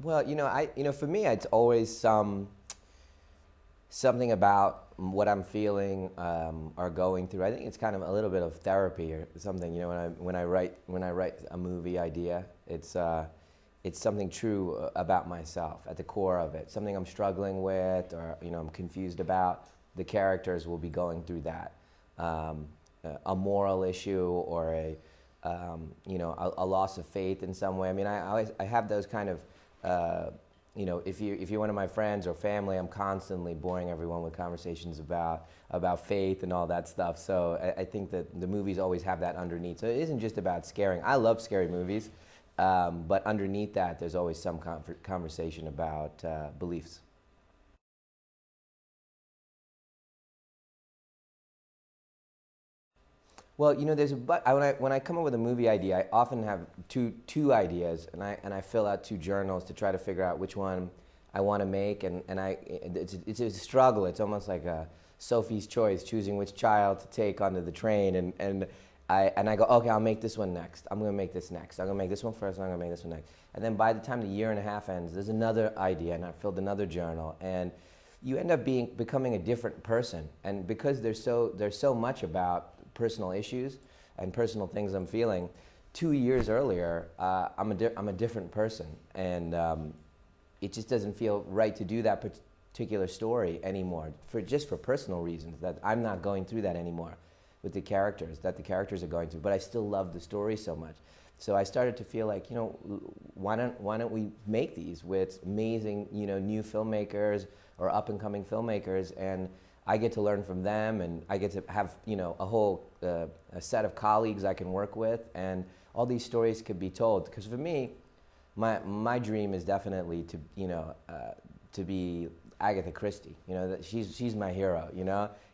Well, for me, it's always something about what I'm feeling or going through. I think it's kind of a little bit of therapy or something. When I write a movie idea, it's something true about myself at the core of it. Something I'm struggling with, or I'm confused about. The characters will be going through that. A moral issue or a loss of faith in some way. I mean, I have those kind of. If you're one of my friends or family, I'm constantly boring everyone with conversations about faith and all that stuff. So I think that the movies always have that underneath. So it isn't just about scaring. I love scary movies, but underneath that, there's always some conversation about beliefs. Well, there's a but. When I come up with a movie idea, I often have two ideas, and I fill out two journals to try to figure out which one I want to make, it's a struggle. It's almost like a Sophie's Choice, choosing which child to take onto the train, and I go, okay, I'll make this one next. I'm gonna make this next. I'm gonna make this one first. And I'm gonna make this one next. And then by the time the year and a half ends, there's another idea, and I filled another journal, and you end up becoming a different person. And because there's so much about personal issues and personal things I'm feeling. 2 years earlier, I'm a different person, and it just doesn't feel right to do that particular story anymore for personal reasons, that I'm not going through that anymore with the characters that the characters are going through. But I still love the story so much. So I started to feel like, why don't we make these with amazing, new filmmakers or up and coming filmmakers, and I get to learn from them, and I get to have a whole a set of colleagues I can work with, and all these stories could be told. Because for me, my dream is definitely to be Agatha Christie. That she's my hero.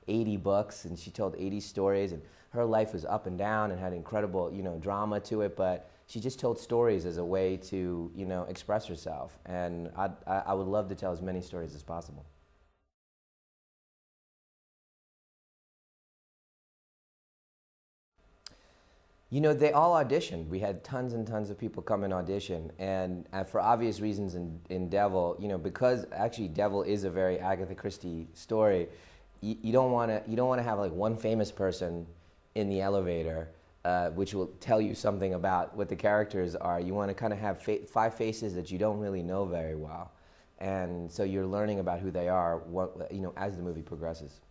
80 books, and she told 80 stories, and her life was up and down and had incredible drama to it, but she just told stories as a way to express herself, and I would love to tell as many stories as possible. They all auditioned. We had tons and tons of people come and audition, and for obvious reasons in Devil, because actually Devil is a very Agatha Christie story. You don't want to have like one famous person in the elevator, which will tell you something about what the characters are. You want to kind of have five faces that you don't really know very well, and so you're learning about who they are, as the movie progresses.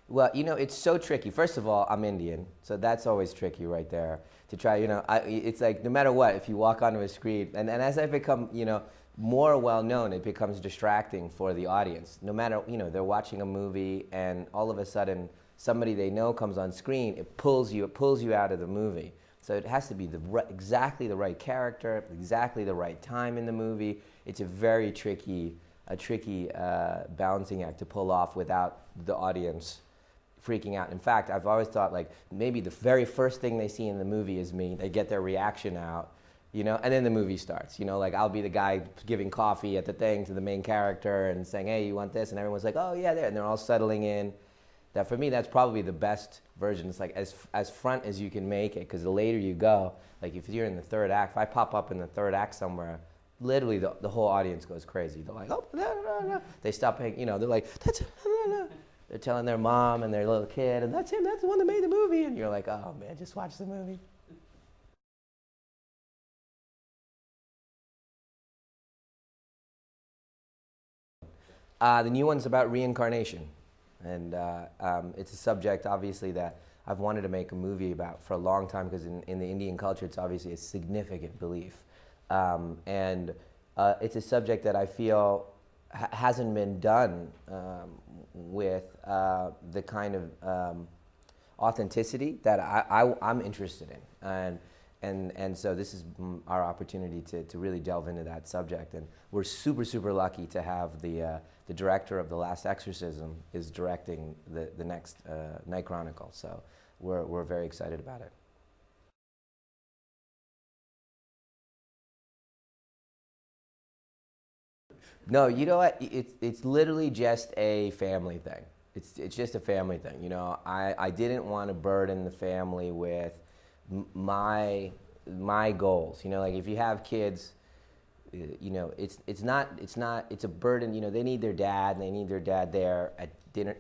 Well, it's so tricky. First of all, I'm Indian, so that's always tricky right there. To try, it's like no matter what, if you walk onto a screen, and as I become, more well known, it becomes distracting for the audience. No matter, they're watching a movie, and all of a sudden, somebody they know comes on screen. It pulls you out of the movie. So it has to be exactly the right character, exactly the right time in the movie. It's a tricky balancing act to pull off without the audience freaking out. In fact, I've always thought like maybe the very first thing they see in the movie is me. They get their reaction out, and then the movie starts. Like I'll be the guy giving coffee at the thing to the main character and saying, "Hey, you want this?" And everyone's like, "Oh yeah, there," and they're all settling in. That for me, that's probably the best version. It's like as front as you can make it, because the later you go, like if you're in the third act, if I pop up in the third act somewhere, literally the whole audience goes crazy. They're like, "Oh, no, no, no." They stop paying, they're like, "That's no, no, no." They're telling their mom and their little kid, and that's him, that's the one that made the movie. And you're like, oh man, just watch the movie. The new one's about reincarnation. And it's a subject, obviously, that I've wanted to make a movie about for a long time, because in the Indian culture, it's obviously a significant belief. And it's a subject that I feel hasn't been done with the kind of authenticity that I'm interested in. And so this is our opportunity to really delve into that subject. And we're super, super lucky to have the director of The Last Exorcism is directing the next Night Chronicle. So we're very excited about it. No, you know what? It's literally just a family thing. It's just a family thing. I didn't want to burden the family with my goals. You know, like if you have kids, you know, it's a burden. You know, they need their dad, and they need their dad there at dinner.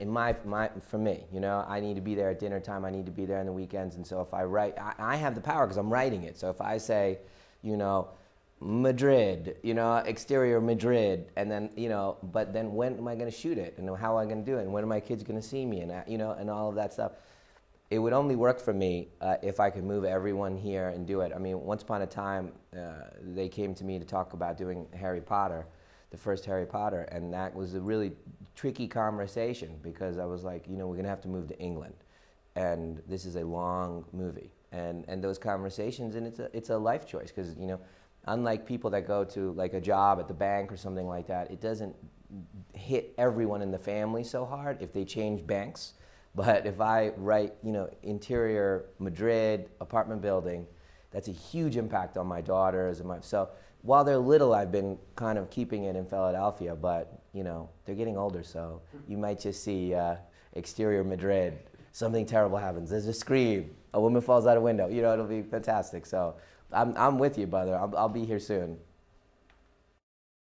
For me, you know, I need to be there at dinner time. I need to be there on the weekends. And so if I write, I have the power because I'm writing it. So if I say, you know, Madrid, you know, exterior Madrid, and then, you know, but then when am I going to shoot it, and how am I going to do it, and when are my kids going to see me, and you know, and all of that stuff. It would only work for me if I could move everyone here and do it. I mean, once upon a time, they came to me to talk about doing Harry Potter, the first Harry Potter, and that was a really tricky conversation because I was like, you know, we're going to have to move to England, and this is a long movie, and those conversations, and it's a life choice because, you know, unlike people that go to like a job at the bank or something like that, it doesn't hit everyone in the family so hard if they change banks. But if I write, you know, interior Madrid apartment building, that's a huge impact on my daughters and so while they're little, I've been kind of keeping it in Philadelphia, but you know, they're getting older, so you might just see exterior Madrid, something terrible happens, there's a scream, a woman falls out a window, you know, it'll be fantastic. So I'm with you, brother. I'll be here soon.